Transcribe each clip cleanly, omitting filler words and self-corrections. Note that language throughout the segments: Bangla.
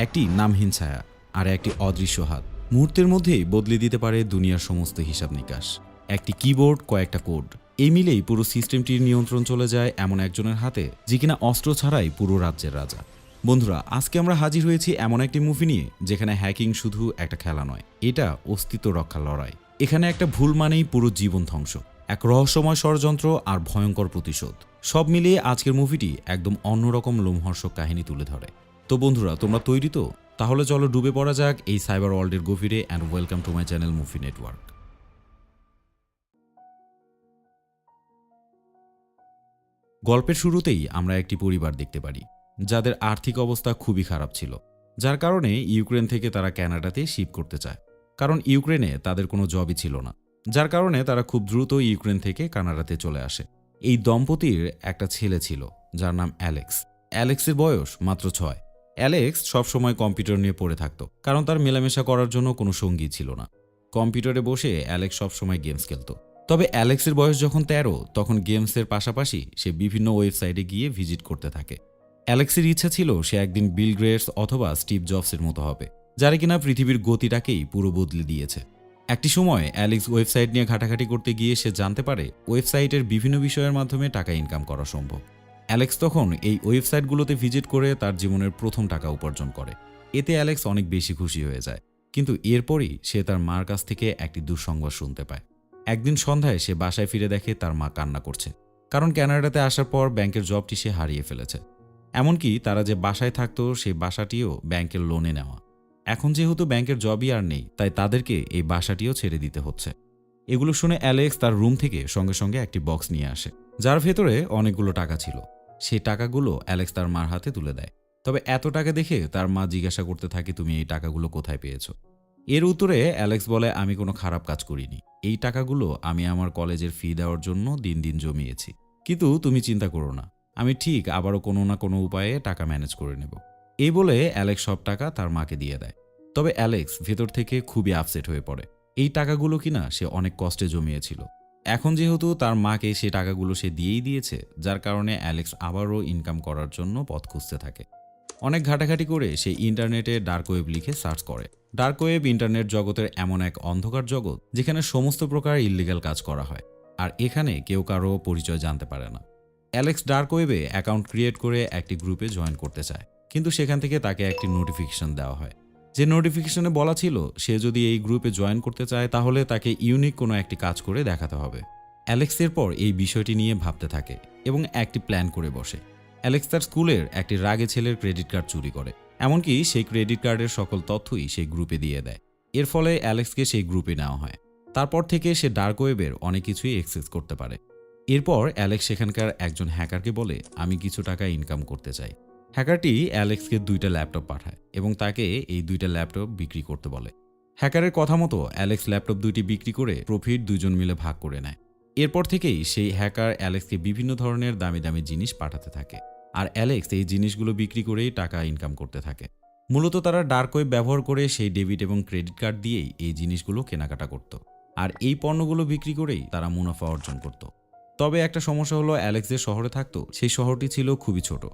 একটি নামহীন ছায়া আর একটি অদৃশ্য হাত মুহূর্তের মধ্যেই বদলে দিতে পারে দুনিয়ার সমস্ত হিসাব নিকাশ। একটি কিবোর্ড, কয়েকটা কোড, এই মিলেই পুরো সিস্টেমটির নিয়ন্ত্রণ চলে যায় এমন একজনের হাতে, যে কিনা অস্ত্র ছাড়াই পুরো রাজ্যের রাজা। বন্ধুরা, আজকে আমরা হাজির হয়েছি এমন একটি মুভি নিয়ে যেখানে হ্যাকিং শুধু একটা খেলা নয়, এটা অস্তিত্ব রক্ষার লড়াই। এখানে একটা ভুল মানেই পুরো জীবন ধ্বংস, এক রহস্যময় ষড়যন্ত্র আর ভয়ঙ্কর প্রতিশোধ। সব মিলিয়ে আজকের মুভিটি একদম অন্যরকম লোমহর্ষক কাহিনী তুলে ধরে। তো বন্ধুরা, তোমরা তৈরি তো? তাহলে চলো ডুবে পড়া যাক এই সাইবার ওয়ার্ল্ডের গভীরে। And welcome to my channel movie network. গল্পের শুরুতেই আমরা একটি পরিবার দেখতে পারি যাদের আর্থিক অবস্থা খুবই খারাপ ছিল, যার কারণে ইউক্রেন থেকে তারা কানাডাতে শিফট করতে চায়। কারণ ইউক্রেনে তাদের কোনো জবই ছিল না, যার কারণে তারা খুব দ্রুত ইউক্রেন থেকে কানাডাতে চলে আসে। এই দম্পতির একটা ছেলে ছিল যার নাম অ্যালেক্স। অ্যালেক্সের বয়স মাত্র 6। অ্যালেক্স সবসময় কম্পিউটার নিয়ে পড়ে থাকত, কারণ তার মেলামেশা করার জন্য কোনো সঙ্গী ছিল না। কম্পিউটারে বসে অ্যালেক্স সবসময় গেমস খেলত। তবে অ্যালেক্সের বয়স যখন 13, তখন গেমসের পাশাপাশি সে বিভিন্ন ওয়েবসাইটে গিয়ে ভিজিট করতে থাকে। অ্যালেক্সের ইচ্ছা ছিল সে একদিন বিল গ্রেটস অথবা স্টিভ জবসের মতো হবে, যারা কিনা পৃথিবীর গতিটাকেই পুরো বদলে দিয়েছে। একটি সময় অ্যালেক্স ওয়েবসাইট নিয়ে ঘাটাঘাটি করতে গিয়ে সে জানতে পারে ওয়েবসাইটের বিভিন্ন বিষয়ের মাধ্যমে টাকা ইনকাম করা সম্ভব। অ্যালেক্স তখন এই ওয়েবসাইটগুলোতে ভিজিট করে তার জীবনের প্রথম টাকা উপার্জন করে। এতে অ্যালেক্স অনেক বেশি খুশি হয়ে যায়। কিন্তু এরপরই সে তার মার কাছ থেকে একটি দুঃসংবাদ শুনতে পায়। একদিন সন্ধ্যায় সে বাসায় ফিরে দেখে তার মা কান্না করছে, কারণ কানাডাতে আসার পর ব্যাংকের জবটি সে হারিয়ে ফেলেছে। এমনকি তারা যে বাসায় থাকতো সেই বাসাটিও ব্যাংকের লোনে নেওয়া। এখন যেহেতু ব্যাংকের জবই আর নেই, তাই তাদেরকে এই বাসাটিও ছেড়ে দিতে হচ্ছে। এগুলো শুনে অ্যালেক্স তার রুম থেকে সঙ্গে সঙ্গে একটি বক্স নিয়ে আসে, যার ভেতরে অনেকগুলো টাকা ছিল। সেই টাকাগুলো অ্যালেক্স তার মার হাতে তুলে দেয়। তবে এত টাকা দেখে তার মা জিজ্ঞাসা করতে থাকে, তুমি এই টাকাগুলো কোথায় পেয়েছো? এর উত্তরে অ্যালেক্স বলে, আমি কোনো খারাপ কাজ করিনি। এই টাকাগুলো আমি আমার কলেজের ফি দেওয়ার জন্য দিন দিন জমিয়েছি। কিন্তু তুমি চিন্তা করো না, আমি ঠিক আবারও কোনো না কোনো উপায়ে টাকা ম্যানেজ করে নেব। এই বলে অ্যালেক্স সব টাকা তার মাকে দিয়ে দেয়। তবে অ্যালেক্স ভেতর থেকে খুবই আপসেট হয়ে পড়ে। এই টাকাগুলো কিনা সে অনেক কষ্টে জমিয়েছিল। এখন যেহেতু তার মাকে সে টাকাগুলো সে দিয়েই দিয়েছে, যার কারণে অ্যালেক্স আবারও ইনকাম করার জন্য পথ খুঁজতে থাকে। অনেক ঘাটাঘাটি করে সে ইন্টারনেটে ডার্ক ওয়েব লিখে সার্চ করে। ডার্ক ওয়েব ইন্টারনেট জগতের এমন এক অন্ধকার জগৎ যেখানে সমস্ত প্রকার ইল্লিগাল কাজ করা হয়, আর এখানে কেউ কারো পরিচয় জানতে পারে না। অ্যালেক্স ডার্ক ওয়েবে অ্যাকাউন্ট ক্রিয়েট করে একটি গ্রুপে জয়েন করতে চায়, কিন্তু সেখান থেকে তাকে একটি নোটিফিকেশন দেওয়া হয়। যে নোটিফিকেশনে বলা ছিল সে যদি এই গ্রুপে জয়েন করতে চায় তাহলে তাকে ইউনিক কোনো একটি কাজ করে দেখাতে হবে। অ্যালেক্স এরপর এই বিষয়টি নিয়ে ভাবতে থাকে এবং একটি প্ল্যান করে বসে। অ্যালেক্স তার স্কুলের একটি রাগে ছেলের ক্রেডিট কার্ড চুরি করে, এমনকি সেই ক্রেডিট কার্ডের সকল তথ্যই সেই গ্রুপে দিয়ে দেয়। এর ফলে অ্যালেক্সকে সেই গ্রুপে নেওয়া হয়। তারপর থেকে সে ডার্ক ওয়েবের অনেক কিছুই অ্যাক্সেস করতে পারে। এরপর অ্যালেক্স সেখানকার একজন হ্যাকারকে বলে, আমি কিছু টাকা ইনকাম করতে চাই। হ্যাকারটি অ্যালেক্সকে 2টা ল্যাপটপ পাঠায় এবং তাকে এই 2টা ল্যাপটপ বিক্রি করতে বলে। হ্যাকারের কথা মতো অ্যালেক্স ল্যাপটপ 2টি বিক্রি করে প্রফিট দুজন মিলে ভাগ করে নেয়। এরপর থেকেই সেই হ্যাকার অ্যালেক্সকে বিভিন্ন ধরনের দামি দামি জিনিস পাঠাতে থাকে, আর অ্যালেক্স এই জিনিসগুলো বিক্রি করেই টাকা ইনকাম করতে থাকে। মূলত তারা ডার্ক ওয়েব ব্যবহার করে সেই ডেবিট এবং ক্রেডিট কার্ড দিয়েই এই জিনিসগুলো কেনাকাটা করত, আর এই পণ্যগুলো বিক্রি করেই তারা মুনাফা অর্জন করত। তবে একটা সমস্যা হলো, অ্যালেক্স যে শহরে থাকতো সেই শহরটি ছিল খুবই ছোট,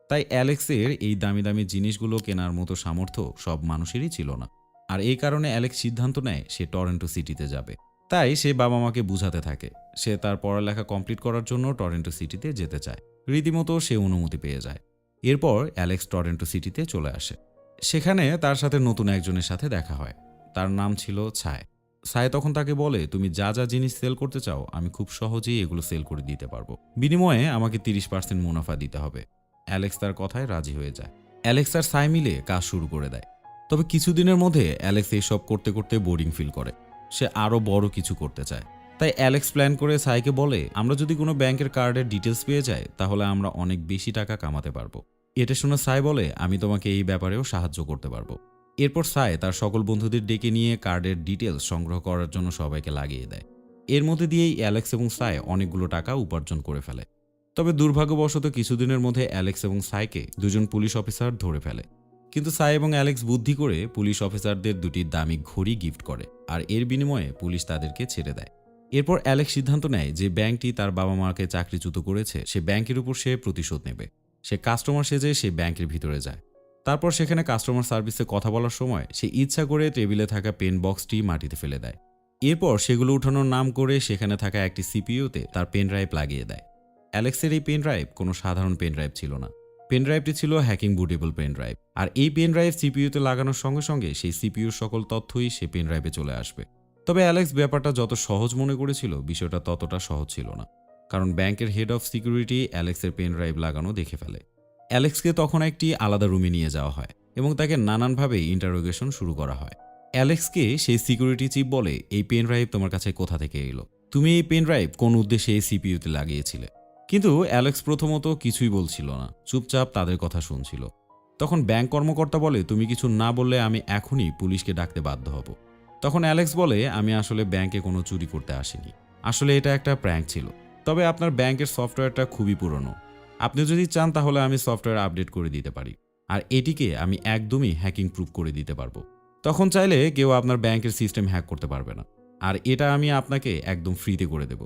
তাই অ্যালেক্সের এই দামি দামি জিনিসগুলো কেনার মতো সামর্থ্য সব মানুষেরই ছিল না। আর এই কারণে অ্যালেক্স সিদ্ধান্ত নেয় সে টরন্টো সিটিতে যাবে। তাই সে বাবা মাকে বুঝাতে থাকে সে তার পড়ালেখা কমপ্লিট করার জন্য টরন্টো সিটিতে যেতে চায়। রীতিমতো সে অনুমতি পেয়ে যায়। এরপর অ্যালেক্স টরন্টো সিটিতে চলে আসে। সেখানে তার সাথে নতুন একজনের সাথে দেখা হয়। তার নাম ছিল ছায়। ছায় তখন তাকে বলে, তুমি যা যা জিনিস সেল করতে চাও আমি খুব সহজেই এগুলো সেল করে দিতে পারবো, বিনিময়ে আমাকে 30% মুনাফা দিতে হবে। অ্যালেক্স তার কথায় রাজি হয়ে যায়। অ্যালেক্স আর ছায় মিলে কাজ শুরু করে দেয়। তবে কিছুদিনের মধ্যে অ্যালেক্স এইসব করতে করতে বোরিং ফিল করে। সে আরও বড় কিছু করতে চায়। তাই অ্যালেক্স প্ল্যান করে ছাইকে বলে, আমরা যদি কোনো ব্যাংকের কার্ডের ডিটেলস পেয়ে যাই তাহলে আমরা অনেক বেশি টাকা কামাতে পারবো। এটা শুনে ছাই বলে, আমি তোমাকে এই ব্যাপারেও সাহায্য করতে পারবো। এরপর ছাই তার সকল বন্ধুদের ডেকে নিয়ে কার্ডের ডিটেলস সংগ্রহ করার জন্য সবাইকে লাগিয়ে দেয়। এর মধ্যে দিয়েই অ্যালেক্স এবং ছাই অনেকগুলো টাকা উপার্জন করে ফেলে। তবে দুর্ভাগ্যবশত কিছুদিনের মধ্যে অ্যালেক্স এবং ছাইকে দুজন পুলিশ অফিসার ধরে ফেলে। কিন্তু ছাই এবং অ্যালেক্স বুদ্ধি করে পুলিশ অফিসারদের 2টি দামি ঘড়ি গিফট করে, আর এর বিনিময়ে পুলিশ তাদেরকে ছেড়ে দেয়। এরপর অ্যালেক্স সিদ্ধান্ত নেয় যে ব্যাংকটি তার বাবা মাকে চাকরিচ্যুত করেছে সে ব্যাংকের উপর সে প্রতিশোধ নেবে। সে কাস্টমার সেজে সে ব্যাংকের ভিতরে যায়। তারপর সেখানে কাস্টমার সার্ভিসে কথা বলার সময় সে ইচ্ছা করে টেবিলে থাকা পেন বক্সটি মাটিতে ফেলে দেয়। এরপর সেগুলো উঠানোর নাম করে সেখানে থাকা একটি সিপিইউতে তার পেন ড্রাইভ লাগিয়ে দেয়। অ্যালেক্সের এই পেন ড্রাইভ কোনো সাধারণ পেন ড্রাইভ ছিল না। পেন ড্রাইভটি ছিল হ্যাকিং বুটেবল পেন ড্রাইভ। আর এই পেন ড্রাইভ সিপিইউতে লাগানোর সঙ্গে সঙ্গে সেই সিপিইউর সকল তথ্যই সে পেন ড্রাইভে চলে আসবে। তবে অ্যালেক্স ব্যাপারটা যত সহজ মনে করেছিল, বিষয়টা ততটা সহজ ছিল না। কারণ ব্যাংকের হেড অফ সিকিউরিটি অ্যালেক্সের পেন ড্রাইভ লাগানো দেখে ফেলে। অ্যালেক্সকে তখন একটি আলাদা রুমে নিয়ে যাওয়া হয় এবং তাকে নানানভাবে ইন্টারোগেশন শুরু করা হয়। অ্যালেক্সকে সেই সিকিউরিটি চিফ বলে, এই পেন ড্রাইভ তোমার কাছে কোথা থেকে এলো? তুমি এই পেন ড্রাইভ কোন উদ্দেশ্যে এই সিপিইউতে লাগিয়েছিলে? কিন্তু অ্যালেক্স প্রথমত কিছুই বলছিল না, চুপচাপ তাদের কথা শুনছিল। তখন ব্যাংক কর্মকর্তা বলে, তুমি কিছু না বললে আমি এখনই পুলিশকে ডাকতে বাধ্য হব। তখন অ্যালেক্স বলে, আমি আসলে ব্যাংকে কোনো চুরি করতে আসিনি, আসলে এটা একটা প্র্যাঙ্ক ছিল। তবে আপনার ব্যাংকের সফটওয়্যারটা খুবই পুরনো, আপনি যদি চান তাহলে আমি সফটওয়্যার আপডেট করে দিতে পারি, আর এটিকে আমি একদমই হ্যাকিং প্রুফ করে দিতে পারবো। তখন চাইলে কেউ আপনার ব্যাংকের সিস্টেম হ্যাক করতে পারবে না, আর এটা আমি আপনাকে একদম ফ্রিতে করে দেব।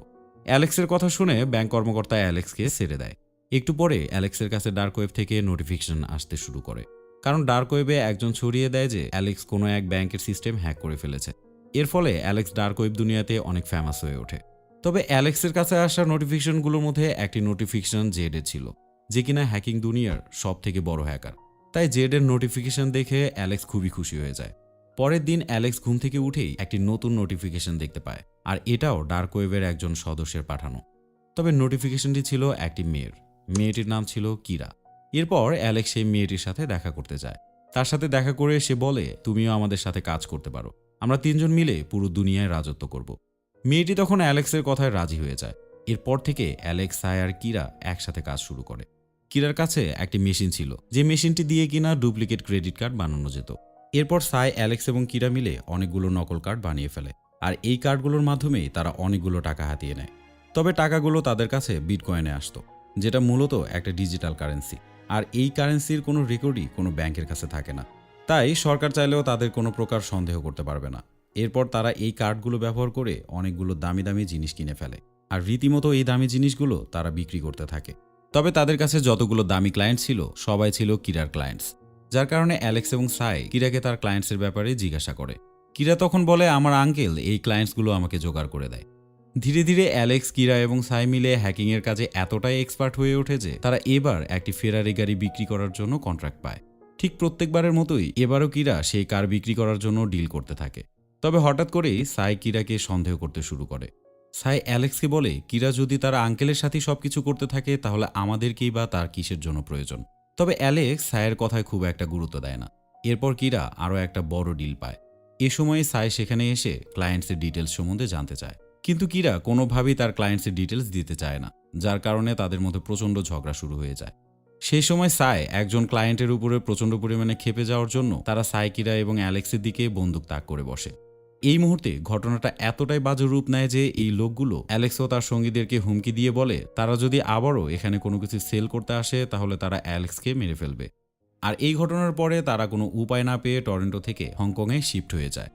অ্যালেক্সের কথা শুনে ব্যাংক কর্মকর্তা অ্যালেক্সকে ছেড়ে দেয়। একটু পরে অ্যালেক্সের কাছে ডার্ক ওয়েব থেকে নোটিফিকেশন আসতে শুরু করে, কারণ ডার্ক ওয়েবে একজন ছড়িয়ে দেয় যে অ্যালেক্স কোনো এক ব্যাংকের সিস্টেম হ্যাক করে ফেলেছে। এর ফলে অ্যালেক্স ডার্ক ওয়েব দুনিয়াতে অনেক ফেমাস হয়ে ওঠে। তবে অ্যালেক্সের কাছে আসা নোটিফিকেশনগুলোর মধ্যে একটি নোটিফিকেশন জেডের ছিল, যে কিনা হ্যাকিং দুনিয়ার সব থেকে বড় হ্যাকার। তাই জেডের নোটিফিকেশন দেখে অ্যালেক্স খুবই খুশি হয়ে যায়। পরের দিন অ্যালেক্স ঘুম থেকে উঠেই একটি নতুন নোটিফিকেশন দেখতে পায়, আর এটাও ডার্ক ওয়েবের একজন সদস্যের পাঠানো। তবে নোটিফিকেশনটি ছিল একটি মেয়েটির নাম ছিল কিরা। এরপর অ্যালেক্স সেই মেয়েটির সাথে দেখা করতে যায়। তার সাথে দেখা করে সে বলে, তুমিও আমাদের সাথে কাজ করতে পারো, আমরা তিনজন মিলে পুরো দুনিয়ায় রাজত্ব করব। মেয়েটি তখন অ্যালেক্সের কথায় রাজি হয়ে যায়। এরপর থেকে অ্যালেক্স, সাই আর কিরা একসাথে কাজ শুরু করে। কিরার কাছে একটি মেশিন ছিল, যে মেশিনটি দিয়ে কিনা ডুপ্লিকেট ক্রেডিট কার্ড বানানো যেত। এরপর সাই, অ্যালেক্স এবং কিরা মিলে অনেকগুলো নকল কার্ড বানিয়ে ফেলে, আর এই কার্ডগুলোর মাধ্যমেই তারা অনেকগুলো টাকা হাতিয়ে নেয়। তবে টাকাগুলো তাদের কাছে বিটকয়েনে আসতো, যেটা মূলত একটা ডিজিটাল কারেন্সি। আর এই কারেন্সির কোনো রেকর্ডই কোনো ব্যাংকের কাছে থাকে না, তাই সরকার চাইলেও তাদের কোনো প্রকার সন্দেহ করতে পারবে না। এরপর তারা এই কার্ডগুলো ব্যবহার করে অনেকগুলো দামি দামি জিনিস কিনে ফেলে, আর রীতিমতো এই দামি জিনিসগুলো তারা বিক্রি করতে থাকে। তবে তাদের কাছে যতগুলো দামি ক্লায়েন্ট ছিল, সবাই ছিল কিরার ক্লায়েন্টস, যার কারণে অ্যালেক্স এবং সাই কিরাকে তার ক্লায়েন্টসের ব্যাপারে জিজ্ঞাসা করে। কিরা তখন বলে, আমার আঙ্কেল এই ক্লায়েন্টসগুলো আমাকে জোগাড় করে দেয়। ধীরে ধীরে অ্যালেক্স, কিরা এবং সাই মিলে হ্যাকিংয়ের কাজে এতটাই এক্সপার্ট হয়ে ওঠে যে তারা এবার একটি ফেরারি গাড়ি বিক্রি করার জন্য কন্ট্রাক্ট পায়। ঠিক প্রত্যেকবারের মতোই এবারও কিরা সেই কার বিক্রি করার জন্য ডিল করতে থাকে। তবে হঠাৎ করেই সাই কিরাকে সন্দেহ করতে শুরু করে। সাই অ্যালেক্সকে বলে, কিরা যদি তার আঙ্কেলের সাথে সবকিছু করতে থাকে, তাহলে আমাদেরকেই বা তার কিসের জন্য প্রয়োজন? তবে অ্যালেক্স সাইয়ের কথায় খুব একটা গুরুত্ব দেয় না। এরপর কিরা আরও একটা বড় ডিল পায়। এ সময় সাই সেখানে এসে ক্লায়েন্টসের ডিটেলস সম্বন্ধে জানতে চায়, কিন্তু কিরা কোনোভাবেই তার ক্লায়েন্টসের ডিটেলস দিতে চায় না, যার কারণে তাদের মধ্যে প্রচণ্ড ঝগড়া শুরু হয়ে যায়। সেই সময় সাই একজন ক্লায়েন্টের উপরে প্রচণ্ড পরিমাণে ক্ষেপে যাওয়ার জন্য তারা সাই, কিরা এবং অ্যালেক্সের দিকে বন্দুক তাক করে বসে। এই মুহূর্তে ঘটনাটা এতটাই বাজে রূপ নেয় যে এই লোকগুলো অ্যালেক্স ও তার সঙ্গীদেরকে হুমকি দিয়ে বলে, তারা যদি আবারও এখানে কোনো কিছু সেল করতে আসে, তাহলে তারা অ্যালেক্সকে মেরে ফেলবে। আর এই ঘটনার পরে তারা কোনো উপায় না পেয়ে টরন্টো থেকে হংকংয়ে শিফট হয়ে যায়।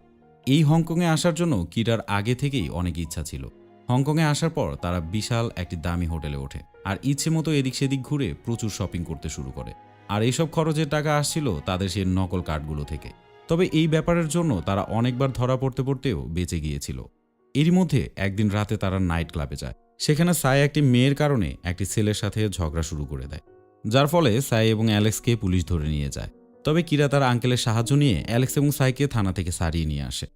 এই হংকংয়ে আসার জন্য কিরার আগে থেকেই অনেক ইচ্ছা ছিল। হংকংয়ে আসার পর তারা বিশাল একটি দামি হোটেলে ওঠে, আর ইচ্ছে মতো এদিক সেদিক ঘুরে প্রচুর শপিং করতে শুরু করে। আর এইসব খরচের টাকা আসছিল তাদের সেই নকল কার্ডগুলো থেকে। তবে এই ব্যাপারের জন্য তারা অনেকবার ধরা পড়তে পড়তেও বেঁচে গিয়েছিল। এরই মধ্যে একদিন রাতে তারা নাইট ক্লাবে যায়। সেখানে সাই একটি মেয়ের কারণে একটি ছেলের সাথে ঝগড়া শুরু করে দেয়, যার ফলে সাই এবং অ্যালেক্সকে পুলিশ ধরে নিয়ে যায়। তবে কিরা তার আঙ্কেলের সাহায্য নিয়ে অ্যালেক্স এবং সাইকে থানা থেকে সারিয়ে নিয়ে আসে।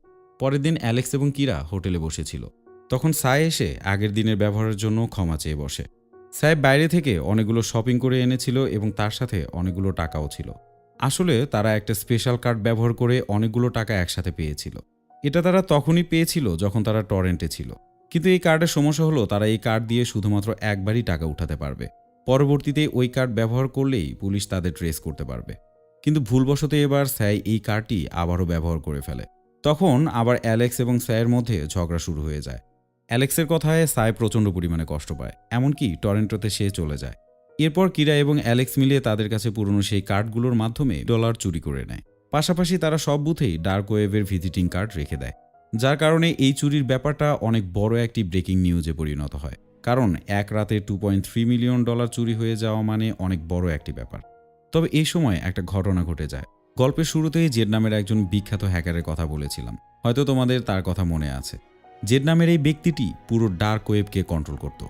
পরের দিন অ্যালেক্স এবং কিরা হোটেলে বসেছিল। তখন সাই এসে আগের দিনের ব্যবহারের জন্য ক্ষমা চেয়ে বসে। সাই বাইরে থেকে অনেকগুলো শপিং করে এনেছিল এবং তার সাথে অনেকগুলো টাকাও ছিল। আসলে তারা একটা স্পেশাল কার্ড ব্যবহার করে অনেকগুলো টাকা একসাথে পেয়েছিল। এটা তারা তখনই পেয়েছিল যখন তারা টরেন্টে ছিল, কিন্তু এই কার্ডের সমস্যা হলো তারা এই কার্ড দিয়ে শুধুমাত্র একবারই টাকা উঠাতে পারবে। পরবর্তীতে ওই কার্ড ব্যবহার করলেই পুলিশ তাদের ট্রেস করতে পারবে। কিন্তু ভুলবশত এবার সাই এই কার্ডটি আবারও ব্যবহার করে ফেলে। তখন আবার অ্যালেক্স এবং সাইয়ের মধ্যে ঝগড়া শুরু হয়ে যায়। অ্যালেক্সের কথায় সাই প্রচণ্ড পরিমাণে কষ্ট পায়, এমনকি টরেন্টোতে সে চলে যায়। এরপর কিরা এবং অ্যালেক্স মিলিয়ে তাদের কাছে পুরনো সেই কার্ডগুলোর মাধ্যমে ডলার চুরি করে নেয়। পাশাপাশি তারা সব বুথেই ডার্ক ওয়েবের ভিজিটিং কার্ড রেখে দেয়, যার কারণে এই চুরির ব্যাপারটা অনেক বড় একটি ব্রেকিং নিউজে পরিণত হয়। কারণ এক রাতে $2.3 মিলিয়ন চুরি হয়ে যাওয়া মানে অনেক বড় একটি ব্যাপার। তবে এই সময় একটা ঘটনা ঘটে যায়। গল্পের শুরুতেই জেড নামের একজন বিখ্যাত হ্যাকারের কথা বলেছিলাম, হয়তো তোমাদের তার কথা মনে আছে। জেড নামের এই ব্যক্তিটি পুরো ডার্ক ওয়েবকে কন্ট্রোল করত।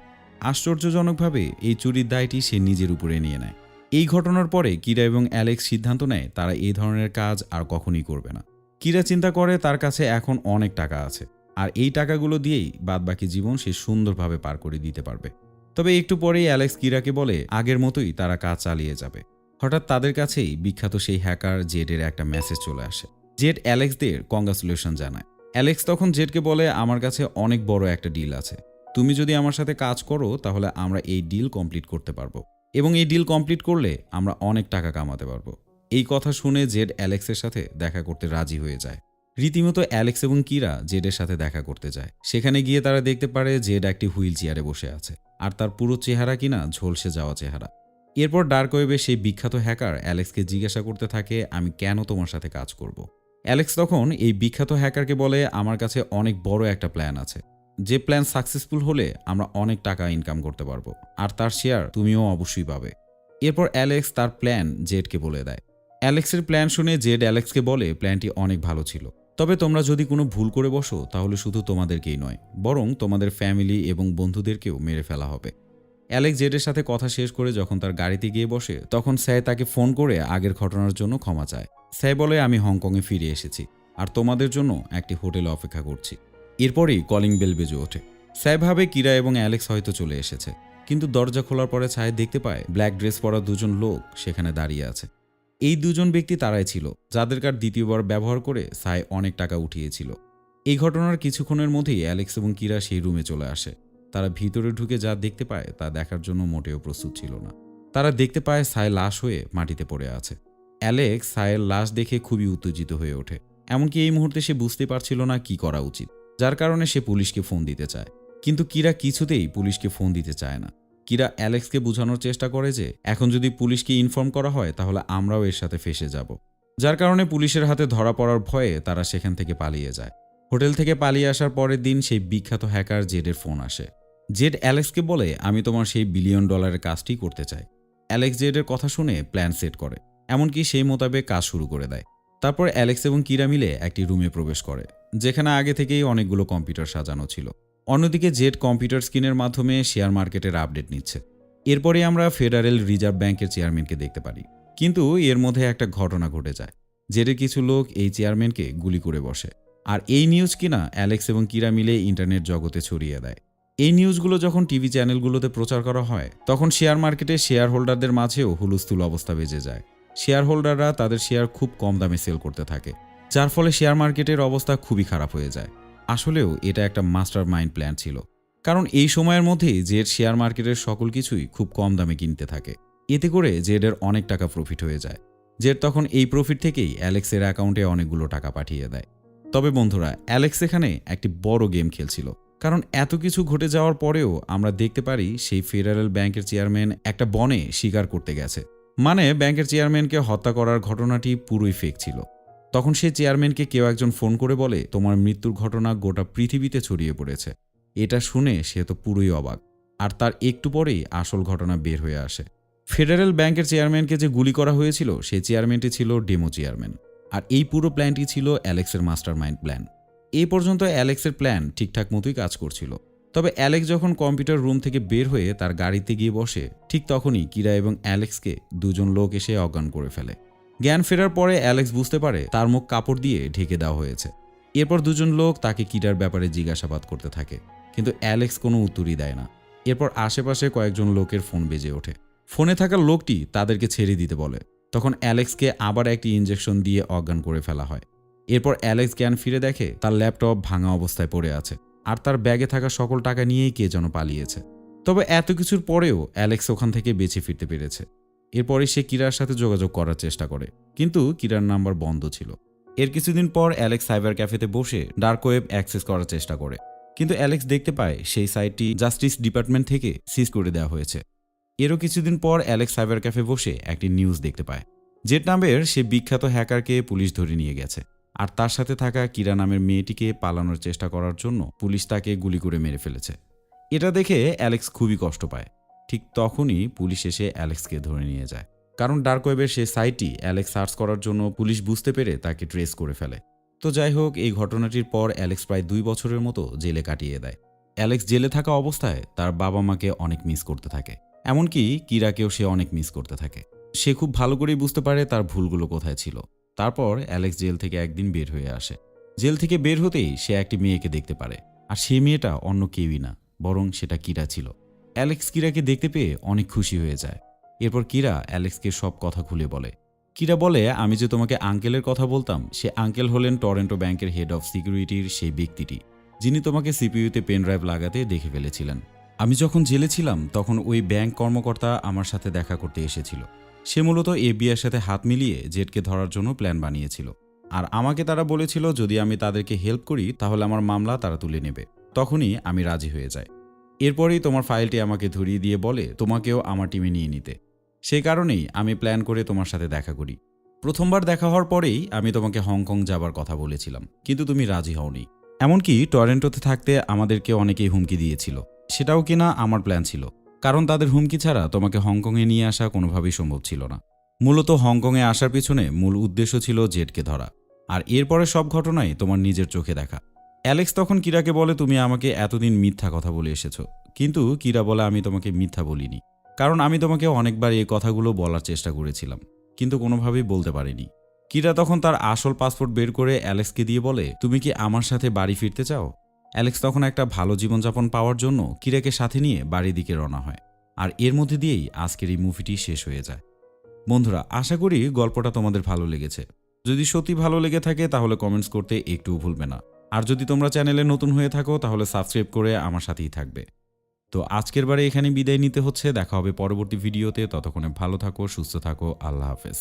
আশ্চর্যজনকভাবে এই চুরির দায়টি সে নিজের উপরে নিয়ে নেয়। এই ঘটনার পরে কিরা এবং অ্যালেক্স সিদ্ধান্ত নেয় তারা এই ধরনের কাজ আর কখনই করবে না। কিরা চিন্তা করে তার কাছে এখন অনেক টাকা আছে, আর এই টাকাগুলো দিয়েই বাদবাকি জীবন সে সুন্দরভাবে পার করে দিতে পারবে। তবে একটু পরেই অ্যালেক্স কিরাকে বলে আগের মতোই তারা কাজ চালিয়ে যাবে। হঠাৎ তাদের কাছেই বিখ্যাত সেই হ্যাকার জেডের একটা মেসেজ চলে আসে। জেড অ্যালেক্সদের কংগ্রাচুলেশন জানায়। অ্যালেক্স তখন জেডকে বলে আমার কাছে অনেক বড় একটা ডিল আছে, তুমি যদি আমার সাথে কাজ করো তাহলে আমরা এই ডিল কমপ্লিট করতে পারবো, এবং এই ডিল কমপ্লিট করলে আমরা অনেক টাকা কামাতে পারবো। এই কথা শুনে জেড অ্যালেক্সের সাথে দেখা করতে রাজি হয়ে যায়। রীতিমতো অ্যালেক্স এবং কিরা জেডের সাথে দেখা করতে যায়। সেখানে গিয়ে তারা দেখতে পারে জেড একটি হুইল চেয়ারে বসে আছে, আর তার পুরো চেহারা কিনা ঝলসে যাওয়া চেহারা। এরপর ডার্ক ওয়েবে সেই বিখ্যাত হ্যাকার অ্যালেক্সকে জিজ্ঞাসা করতে থাকে আমি কেন তোমার সাথে কাজ করব। অ্যালেক্স তখন এই বিখ্যাত হ্যাকারকে বলে আমার কাছে অনেক বড় একটা প্ল্যান আছে, যে প্ল্যান সাকসেসফুল হলে আমরা অনেক টাকা ইনকাম করতে পারবো, আর তার শেয়ার তুমিও অবশ্যই পাবে। এরপর অ্যালেক্স তার প্ল্যান জেডকে বলে দেয়। অ্যালেক্সের প্ল্যান শুনে জেড অ্যালেক্সকে বলে প্ল্যানটি অনেক ভালো ছিল, তবে তোমরা যদি কোনো ভুল করে বসো তাহলে শুধু তোমাদেরকেই নয়, বরং তোমাদের ফ্যামিলি এবং বন্ধুদেরকেও মেরে ফেলা হবে। অ্যালেক্স জেডের সাথে কথা শেষ করে যখন তার গাড়িতে গিয়ে বসে, তখন স্যায় তাকে ফোন করে আগের ঘটনার জন্য ক্ষমা চায়। স্যায় বলে আমি হংকংয়ে ফিরে এসেছি, আর তোমাদের জন্য একটি হোটেলে অপেক্ষা করছি। এরপরেই কলিং বেল বেজে ওঠে। স্যায় ভাবে কিরা এবং অ্যালেক্স হয়তো চলে এসেছে, কিন্তু দরজা খোলার পরে ছায় দেখতে পায় ব্ল্যাক ড্রেস পরা দুজন লোক সেখানে দাঁড়িয়ে আছে। এই দুজন ব্যক্তি তারাই ছিল যাদের কার্ড দ্বিতীয়বার ব্যবহার করে সাই অনেক টাকা উঠিয়েছিল। এই ঘটনার কিছুক্ষণের মধ্যেই অ্যালেক্স এবং কিরা সেই রুমে চলে আসে। তারা ভিতরে ঢুকে যা দেখতে পায় তা দেখার জন্য মোটেও প্রস্তুত ছিল না। তারা দেখতে পায় সাই লাশ হয়ে মাটিতে পড়ে আছে। অ্যালেক্স সায়ের লাশ দেখে খুবই উত্তেজিত হয়ে ওঠে। এমনকি এই মুহূর্তে সে বুঝতে পারছিল না কি করা উচিত, যার কারণে সে পুলিশকে ফোন দিতে চায়। কিন্তু কিরা কিছুতেই পুলিশকে ফোন দিতে চায় না। কিরা অ্যালেক্সকে বোঝানোর চেষ্টা করে যে এখন যদি পুলিশকে ইনফর্ম করা হয় তাহলে আমরাও এর সাথে ফেঁসে যাব, যার কারণে পুলিশের হাতে ধরা পড়ার ভয়ে তারা সেখান থেকে পালিয়ে যায়। হোটেল থেকে পালিয়ে আসার পরের দিন সেই বিখ্যাত হ্যাকার জেডের ফোন আসে। জেড অ্যালেক্সকে বলে আমি তোমার সেই $1 বিলিয়ন কাজটি করতে চাই। অ্যালেক্স জেডের কথা শুনে প্ল্যান সেট করে, এমনকি সেই মোতাবেক কাজ শুরু করে দেয়। তারপর অ্যালেক্স এবং কিরা মিলে একটি রুমে প্রবেশ করে, যেখানে আগে থেকেই অনেকগুলো কম্পিউটার সাজানো ছিল। অন্যদিকে জেড কম্পিউটার স্ক্রিনের মাধ্যমে শেয়ার মার্কেটের আপডেট নিচ্ছে। এরপরে আমরা ফেডারেল রিজার্ভ ব্যাংকের চেয়ারম্যানকে দেখতে পারি, কিন্তু এর মধ্যে একটা ঘটনা ঘটে যায়। জেডের কিছু লোক এই চেয়ারম্যানকে গুলি করে বসে, আর এই নিউজ কিনা অ্যালেক্স এবং কিরা মিলে ইন্টারনেট জগতে ছড়িয়ে দেয়। এই নিউজগুলো যখন টিভি চ্যানেলগুলোতে প্রচার করা হয়, তখন শেয়ার মার্কেটে শেয়ার হোল্ডারদের মাঝেও হুলস্থুল অবস্থা বেজে যায়। শেয়ার হোল্ডাররা তাদের শেয়ার খুব কম দামে সেল করতে থাকে, যার ফলে শেয়ার মার্কেটের অবস্থা খুবই খারাপ হয়ে যায়। আসলেও এটা একটা মাস্টার মাইন্ড প্ল্যান ছিল, কারণ এই সময়ের মধ্যেই জেড শেয়ার মার্কেটের সকল কিছুই খুব কম দামে কিনতে থাকে। এতে করে জেডের অনেক টাকা প্রফিট হয়ে যায়। জেড তখন এই প্রফিট থেকেই অ্যালেক্সের অ্যাকাউন্টে অনেকগুলো টাকা পাঠিয়ে দেয়। তবে বন্ধুরা, অ্যালেক্স এখানে একটি বড় গেম খেলছিল, কারণ এত কিছু ঘটে যাওয়ার পরেও আমরা দেখতে পারি সেই ফেডারেল ব্যাংকের চেয়ারম্যান একটা বনে শিকার করতে গেছে। মানে ব্যাংকের চেয়ারম্যানকে হত্যা করার ঘটনাটি পুরোই ফেক ছিল। তখন সেই চেয়ারম্যানকে কেউ একজন ফোন করে বলে তোমার মৃত্যুর ঘটনা গোটা পৃথিবীতে ছড়িয়ে পড়েছে। এটা শুনে সে তো পুরোই অবাক, আর তার একটু পরেই আসল ঘটনা বের হয়ে আসে। ফেডারেল ব্যাংকের চেয়ারম্যানকে যে গুলি করা হয়েছিল সেই চেয়ারম্যানটি ছিল ডেমো চেয়ারম্যান, আর এই পুরো প্ল্যানটি ছিল অ্যালেক্সের মাস্টার মাইন্ড প্ল্যান। এই পর্যন্ত অ্যালেক্সের প্ল্যান ঠিকঠাক মতোই কাজ করছিল। তবে অ্যালেক্স যখন কম্পিউটার রুম থেকে বের হয়ে তার গাড়িতে গিয়ে বসে, ঠিক তখনই কিরা এবং অ্যালেক্সকে দুজন লোক এসে অজ্ঞান করে ফেলে। জ্ঞান ফেরার পরে অ্যালেক্স বুঝতে পারে তার মুখ কাপড় দিয়ে ঢেকে দেওয়া হয়েছে। এরপর দুজন লোক তাকে কিরার ব্যাপারে জিজ্ঞাসাবাদ করতে থাকে, কিন্তু অ্যালেক্স কোনো উত্তরই দেয় না। এরপর আশেপাশে কয়েকজন লোকের ফোন বেজে ওঠে। ফোনে থাকা লোকটি তাদেরকে ছেড়ে দিতে বলে। তখন অ্যালেক্সকে আবার একটি ইনজেকশন দিয়ে অজ্ঞান করে ফেলা হয়। এরপর অ্যালেক্স জ্ঞান ফিরে দেখে তার ল্যাপটপ ভাঙা অবস্থায় পড়ে আছে, আর তার ব্যাগে থাকা সকল টাকা নিয়েই কে যেন পালিয়েছে। তবে এত কিছুর পরেও অ্যালেক্স ওখান থেকে বেঁচে ফিরতে পেরেছে। এরপরে সে কিরার সাথে যোগাযোগ করার চেষ্টা করে, কিন্তু কিরার নাম্বার বন্ধ ছিল। এর কিছুদিন পর অ্যালেক্স সাইবার ক্যাফেতে বসে ডার্ক ওয়েব অ্যাক্সেস করার চেষ্টা করে, কিন্তু অ্যালেক্স দেখতে পায় সেই সাইটটি জাস্টিস ডিপার্টমেন্ট থেকে সিজ করে দেওয়া হয়েছে। এরও কিছুদিন পর অ্যালেক্স সাইবার ক্যাফে বসে একটি নিউজ দেখতে পায়। জেড নামের সে বিখ্যাত হ্যাকারকে পুলিশ ধরে নিয়ে গেছে, আর তার সাথে থাকা কিরা নামের মেয়েটিকে পালানোর চেষ্টা করার জন্য পুলিশ তাকে গুলি করে মেরে ফেলেছে। এটা দেখে অ্যালেক্স খুবই কষ্ট পায়। ঠিক তখনই পুলিশ এসে অ্যালেক্সকে ধরে নিয়ে যায়। কারণ ডার্ক ওয়েবের সেই সাইটটি অ্যালেক্স সার্চ করার জন্য পুলিশ বুঝতে পেরে তাকে ট্রেস করে ফেলে। তো যাই হোক, এই ঘটনাটির পর অ্যালেক্স প্রায় 2 বছরের মতো জেলে কাটিয়ে দেয়। অ্যালেক্স জেলে থাকা অবস্থায় তার বাবা মাকে অনেক মিস করতে থাকে, এমনকি কিরাকেও সে অনেক মিস করতে থাকে। সে খুব ভালো করেই বুঝতে পারে তার ভুলগুলো কোথায় ছিল। তারপর অ্যালেক্স জেল থেকে একদিন বের হয়ে আসে। জেল থেকে বের হতেই সে একটি মেয়েকে দেখতে পারে, আর সেই মেয়েটা অন্য কেউই না, বরং সেটা কিরা ছিল। অ্যালেক্স কিরাকে দেখতে পেয়ে অনেক খুশি হয়ে যায়। এরপর কিরা অ্যালেক্সকে সব কথা খুলে বলে। কিরা বলে, আমি যে তোমাকে আঙ্কেলের কথা বলতাম, সে আঙ্কেল হলেন টরন্টো ব্যাংকের হেড অফ সিকিউরিটির সেই ব্যক্তিটি, যিনি তোমাকে সিপিইউতে পেন ড্রাইভ লাগাতে দেখে ফেলেছিলেন। আমি যখন জেলে ছিলাম তখন ওই ব্যাংক কর্মকর্তা আমার সাথে দেখা করতে এসেছিল। সে মূলত এফবিআইয়ের সাথে হাত মিলিয়ে জেডকে ধরার জন্য প্ল্যান বানিয়েছিল। আর আমাকে তারা বলেছিল যদি আমি তাদেরকে হেল্প করি তাহলে আমার মামলা তারা তুলে নেবে। তখনই আমি রাজি হয়ে যাই। এরপরেই তোমার ফাইলটি আমাকে ধরিয়ে দিয়ে বলে তোমাকেও আমার টিমে নিয়ে নিতে। সেই কারণেই আমি প্ল্যান করে তোমার সাথে দেখা করি। প্রথমবার দেখা হওয়ার পরেই আমি তোমাকে হংকং যাবার কথা বলেছিলাম, কিন্তু তুমি রাজি হওনি। এমনকি টরন্টোতে থাকতে আমাদেরকে অনেকেই হুমকি দিয়েছিল। সেটাও কিনা আমার প্ল্যান ছিল, কারণ তাদের হুমকি ছাড়া তোমাকে হংকংয়ে নিয়ে আসা কোনোভাবেই সম্ভব ছিল না। মূলত হংকংয়ে আসার পিছনে মূল উদ্দেশ্য ছিল জেডকে ধরা, আর এরপরে সব ঘটনাই তোমার নিজের চোখে দেখা। অ্যালেক্স তখন কিরাকে বলে তুমি আমাকে এতদিন মিথ্যা কথা বলে এসেছো, কিন্তু কিরা বলে আমি তোমাকে মিথ্যা বলিনি, কারণ আমি তোমাকে অনেকবার এই কথাগুলো বলার চেষ্টা করেছিলাম, কিন্তু কোনোভাবেই বলতে পারিনি। কিরা তখন তার আসল পাসপোর্ট বের করে অ্যালেক্সকে দিয়ে বলে তুমি কি আমার সাথে বাড়ি ফিরতে চাও? অ্যালেক্স তখন একটা ভালো জীবনযাপন পাওয়ার জন্য কিরাকে সাথে নিয়ে বাড়ির দিকে রওনা হয়। আর এর মধ্যে দিয়েই আজকের এই মুভিটি শেষ হয়ে যায়। বন্ধুরা, আশা করি গল্পটা তোমাদের ভালো লেগেছে। যদি সত্যি ভালো লেগে থাকে তাহলে কমেন্টস করতে একটুও ভুলবে না। আর যদি তোমরা চ্যানেলে নতুন হয়ে থাকো তাহলে সাবস্ক্রাইব করে আমার সাথেই থাকবে। তো আজকের বারে এখানে বিদায় নিতে হচ্ছে। দেখা হবে পরবর্তী ভিডিওতে। ততক্ষণে ভালো থাকো, সুস্থ থাকো। আল্লাহ হাফেজ।